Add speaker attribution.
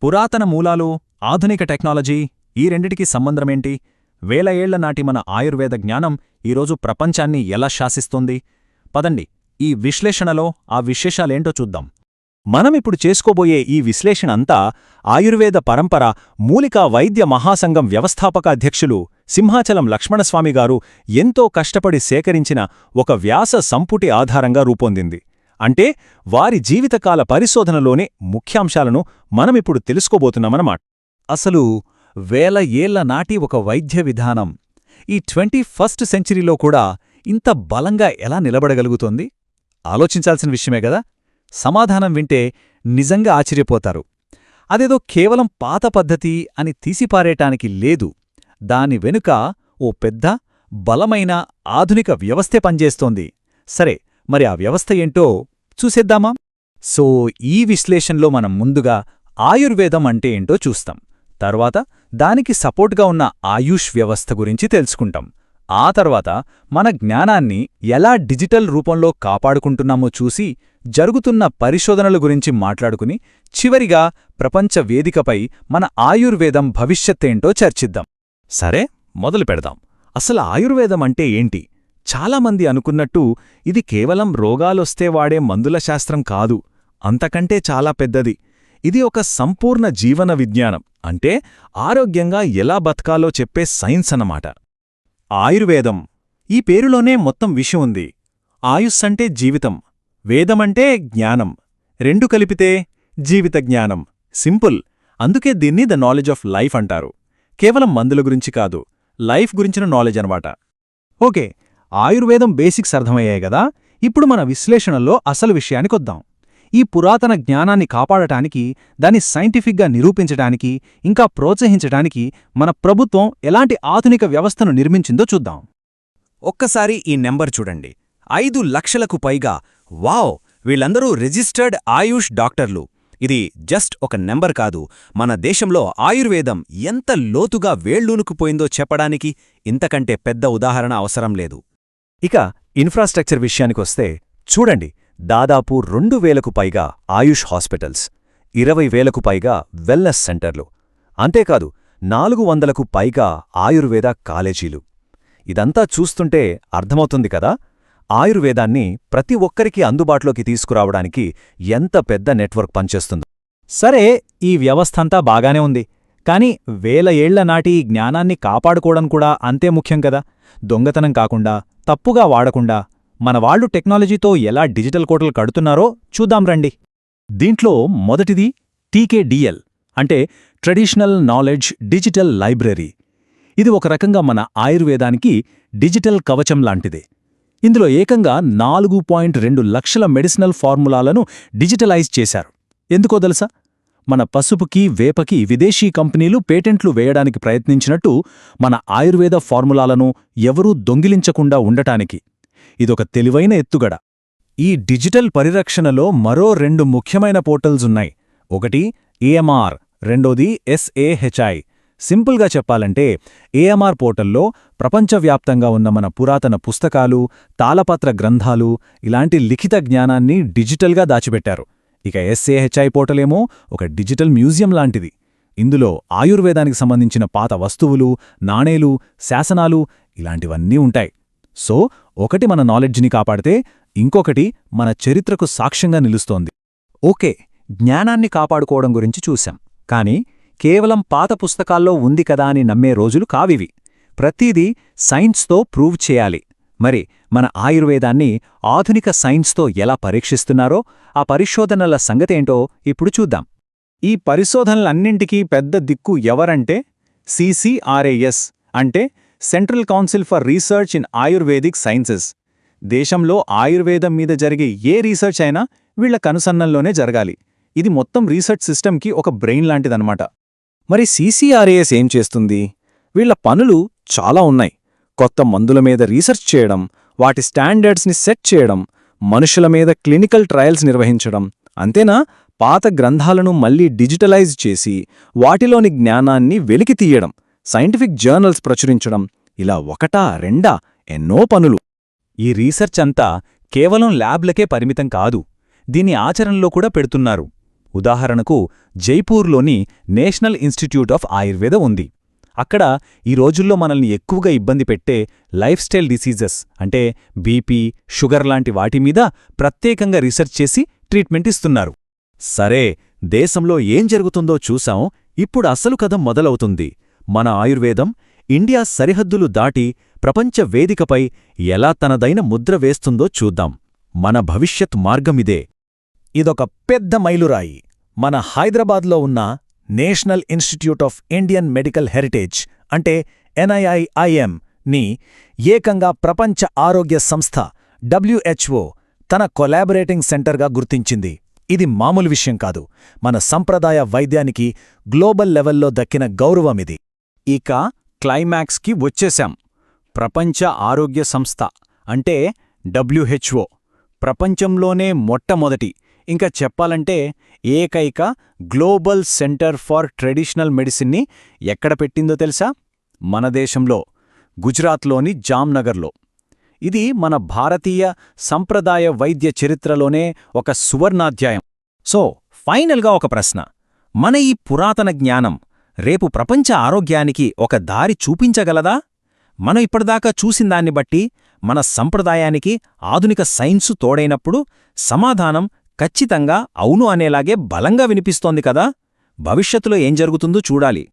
Speaker 1: పురాతన మూలాలు, ఆధునిక టెక్నాలజీ ఈ రెండిటికీ సంబంధమేంటి? వేల ఏళ్ల నాటి మన ఆయుర్వేద జ్ఞానం ఈరోజు ప్రపంచాన్ని ఎలా శాసిస్తోంది? పదండి, ఈ విశ్లేషణలో ఆ విశేషాలేంటో చూద్దాం. మనమిప్పుడు చేసుకోబోయే ఈ విశ్లేషణ అంతా ఆయుర్వేద పరంపర మూలికా వైద్య మహాసంఘం వ్యవస్థాపక అధ్యక్షులు సింహాచలం లక్ష్మణస్వామిగారు ఎంతో కష్టపడి సేకరించిన ఒక వ్యాస సంపుటి ఆధారంగా రూపొందింది. అంటే వారి జీవితకాల పరిశోధనలోనే ముఖ్యాంశాలను మనమిప్పుడు తెలుసుకోబోతున్నామన్నమాట. అసలు వేల ఏళ్ల నాటి ఒక వైద్య విధానం ఈ 21st సెంచరీలో కూడా ఇంత బలంగా ఎలా నిలబడగలుగుతోంది? ఆలోచించాల్సిన విషయమే గదా? సమాధానం వింటే నిజంగా ఆశ్చర్యపోతారు. అదేదో కేవలం పాత పద్ధతి అని తీసిపారేయటానికి లేదు. దాని వెనుక ఓ పెద్ద, బలమైన ఆధునిక వ్యవస్థే పనిచేస్తోంది. సరే, మరి ఆ వ్యవస్థ ఏంటో చూసేద్దామా? సో ఈ విశ్లేషణలో మనం ముందుగా ఆయుర్వేదం అంటే ఏంటో చూస్తాం. తర్వాత దానికి సపోర్ట్గా ఉన్న ఆయుష్ వ్యవస్థ గురించి తెలుసుకుంటాం. ఆ తర్వాత మన జ్ఞానాన్ని ఎలా డిజిటల్ రూపంలో కాపాడుకుంటున్నామో చూసి జరుగుతున్న పరిశోధనల గురించి మాట్లాడుకుని చివరిగా ప్రపంచ వేదికపై మన ఆయుర్వేదం భవిష్యత్తేంటో చర్చిద్దాం. సరే, మొదలు పెడదాం. అసలు ఆయుర్వేదం అంటే ఏంటి? చాలామంది అనుకున్నట్టు ఇది కేవలం రోగాలొస్తే వాడే మందుల శాస్త్రం కాదు. అంతకంటే చాలా పెద్దది. ఇది ఒక సంపూర్ణ జీవన విజ్ఞానం. అంటే ఆరోగ్యంగా ఎలా బతకాలో చెప్పే సైన్స్ అన్నమాట. ఆయుర్వేదం ఈ పేరులోనే మొత్తం విషయం ఉంది. ఆయుష్ అంటే జీవితం, వేదమంటే జ్ఞానం. రెండు కలిపితే జీవిత జ్ఞానం. సింపుల్. అందుకే దీన్ని ద నాలెడ్జ్ ఆఫ్ లైఫ్ అంటారు. కేవలం మందుల గురించి కాదు, లైఫ్ గురించిన నాలెడ్జ్ అనమాట. ఓకే, ఆయుర్వేదం బేసిక్స్ అర్థమయ్యాయి గదా? ఇప్పుడు మన విశ్లేషణలో అసలు విషయానికొద్దాం. ఈ పురాతన జ్ఞానాన్ని కాపాడటానికి, దాన్ని సైంటిఫిక్గా నిరూపించడానికి, ఇంకా ప్రోత్సహించడానికి మన ప్రభుత్వం ఎలాంటి ఆధునిక వ్యవస్థను నిర్మించిందో చూద్దాం. ఒక్కసారి ఈ నెంబర్ చూడండి. 5 లక్షలకు పైగా. వావ్! వీళ్ళందరూ రిజిస్టర్డ్ ఆయుష్ డాక్టర్లు. ఇది జస్ట్ ఒక నెంబర్ కాదు. మన దేశంలో ఆయుర్వేదం ఎంత లోతుగా వేళ్లూనుకుపోయిందో చెప్పడానికి ఇంతకంటే పెద్ద ఉదాహరణ అవసరం లేదు. ఇక ఇన్ఫ్రాస్ట్రక్చర్ విషయానికొస్తే చూడండి. దాదాపు 2000కు పైగా ఆయుష్ హాస్పిటల్స్, 20,000కు పైగా వెల్నెస్ సెంటర్లు, అంతేకాదు 400కు పైగా ఆయుర్వేద కాలేజీలు. ఇదంతా చూస్తుంటే అర్థమవుతుంది కదా, ఆయుర్వేదాన్ని ప్రతి ఒక్కరికి అందుబాటులోకి తీసుకురావడానికి ఎంత పెద్ద నెట్వర్క్ పనిచేస్తుందో. సరే, ఈ వ్యవస్థంతా బాగానే ఉంది. కాని వేల ఏళ్ల నాటి ఈ జ్ఞానాన్ని కాపాడుకోవడం కూడా అంతే ముఖ్యం కదా. దొంగతనం కాకుండా, తప్పుగా వాడకుండా మనవాళ్లు టెక్నాలజీతో ఎలా డిజిటల్ కోటలు కడుతున్నారో చూద్దాం రండి. దీంట్లో మొదటిది TKDL, అంటే ట్రెడిషనల్ నాలెడ్జ్ డిజిటల్ లైబ్రరీ. ఇది ఒక రకంగా మన ఆయుర్వేదానికి డిజిటల్ కవచం లాంటిదే. ఇందులో ఏకంగా 4.2 లక్షల మెడిసినల్ ఫార్ములాలను డిజిటలైజ్ చేశారు. ఎందుకో తెలుసా? మన పసుపుకి, వేపకి విదేశీ కంపెనీలు పేటెంట్లు వేయడానికి ప్రయత్నించినట్టు మన ఆయుర్వేద ఫార్ములాలను ఎవరూ దొంగిలించకుండా ఉండటానికి. ఇదొక తెలివైన ఎత్తుగడ. ఈ డిజిటల్ పరిరక్షణలో మరో 2 ముఖ్యమైన పోర్టల్స్ ఉన్నాయి. ఒకటి AMR, రెండోది SAHI. సింపుల్గా చెప్పాలంటే AMR పోర్టల్లో ప్రపంచవ్యాప్తంగా ఉన్న మన పురాతన పుస్తకాలు, తాళపత్ర గ్రంథాలు, ఇలాంటి లిఖిత జ్ఞానాన్ని డిజిటల్గా దాచిపెట్టారు. ఇక SAHI పోర్టలేమో ఒక డిజిటల్ మ్యూజియం లాంటిది. ఇందులో ఆయుర్వేదానికి సంబంధించిన పాత వస్తువులు, నాణేలు, శాసనాలు ఇలాంటివన్నీ ఉంటాయి. సో ఒకటి మన నాలెడ్జ్ని కాపాడితే ఇంకొకటి మన చరిత్రకు సాక్ష్యంగా నిలుస్తోంది. ఓకే, జ్ఞానాన్ని కాపాడుకోవడం గురించి చూశాం. కాని కేవలం పాత పుస్తకాల్లో ఉంది కదా అని నమ్మే రోజులు కావివి. ప్రతిదీ సైన్స్తో ప్రూవ్ చేయాలి. మరి మన ఆయుర్వేదాన్ని ఆధునిక సైన్స్తో ఎలా పరీక్షిస్తున్నారో ఆ పరిశోధనల సంగతేంటో ఇప్పుడు చూద్దాం. ఈ పరిశోధనలన్నింటికీ పెద్ద దిక్కు ఎవరంటే CCRAS, అంటే central council for research in ayurvedic sciences. దేశంలో ఆయుర్వేదం మీద జరిగే ఏ రీసెర్చ్ అయినా వీళ్ల కనుసన్నల్లోనే జరగాలి. ఇది మొత్తం రీసెర్చ్ సిస్టమ్కి ఒక బ్రెయిన్ లాంటిదన్నమాట. మరి CCRAS ఏం చేస్తుంది? వీళ్ల పనులు చాలా ఉన్నాయి. కొత్త మందుల మీద రీసెర్చ్ చేయడం, వాటి స్టాండర్డ్స్ని సెట్ చేయడం, మనుషుల మీద క్లినికల్ ట్రయల్స్ నిర్వహించడం. అంతేనా? పాత గ్రంథాలను మళ్లీ డిజిటలైజ్ చేసి వాటిలోని జ్ఞానాన్ని వెలికి తీయడం, సైంటిఫిక్ జర్నల్స్ ప్రచురించడం, ఇలా ఒకటా రెండా ఎన్నో పనులు. ఈ రీసెర్చ్ అంతా కేవలం ల్యాబ్లకే పరిమితం కాదు. దీన్ని ఆచరణలో కూడా పెడుతున్నారు. ఉదాహరణకు జైపూర్లోని నేషనల్ ఇన్స్టిట్యూట్ ఆఫ్ ఆయుర్వేద ఉంది. అక్కడ ఈ రోజుల్లో మనల్ని ఎక్కువగా ఇబ్బంది పెట్టే లైఫ్ స్టైల్ డిసీజెస్ అంటే బీపీ, షుగర్ లాంటి వాటిమీద ప్రత్యేకంగా రీసెర్చ్ చేసి ట్రీట్మెంట్ ఇస్తున్నారు. సరే, దేశంలో ఏం జరుగుతుందో చూసాం. ఇప్పుడు అసలు కథ మొదలవుతుంది. మన ఆయుర్వేదం ఇండియా సరిహద్దులు దాటి ప్రపంచ వేదికపై ఎలా తనదైన ముద్ర వేస్తుందో చూద్దాం. మన భవిష్యత్ మార్గమిదే. ఇదొక పెద్ద మైలురాయి. మన హైదరాబాద్లో ఉన్న national institute of Indian medical heritage అంటే NIIIM ని ఏకంగా ప్రపంచ ఆరోగ్య సంస్థ WHO తన కొలాబరేటింగ్ సెంటర్గా గుర్తించింది. ఇది మామూలు విషయం కాదు. మన సంప్రదాయ వైద్యానికి గ్లోబల్ లెవెల్లో దక్కిన గౌరవమిది. ఇక క్లైమాక్స్కి వచ్చేశాం. ప్రపంచ ఆరోగ్య సంస్థ అంటే WHO ప్రపంచంలోనే మొట్టమొదటి, ఇంకా చెప్పాలంటే ఏకైక గ్లోబల్ సెంటర్ ఫర్ ట్రెడిషనల్ మెడిసిన్ని ఎక్కడ పెట్టిందో తెలుసా? మన దేశంలో, గుజరాత్లోని జామ్నగర్లో. ఇది మన భారతీయ సంప్రదాయ వైద్య చరిత్రలోనే ఒక సువర్ణాధ్యాయం. సో, ఫైనల్గా ఒక ప్రశ్న. మన ఈ పురాతన జ్ఞానం రేపు ప్రపంచ ఆరోగ్యానికి ఒక దారి చూపించగలదా? మనం ఇప్పటిదాకా చూసిందాన్ని బట్టి మన సంప్రదాయానికి ఆధునిక సైన్సు తోడైనప్పుడు సమాధానం ఖచ్చితంగా అవును అనేలాగే బలంగా వినిపిస్తోంది కదా. భవిష్యత్తులో ఏం జరుగుతుందో చూడాలి.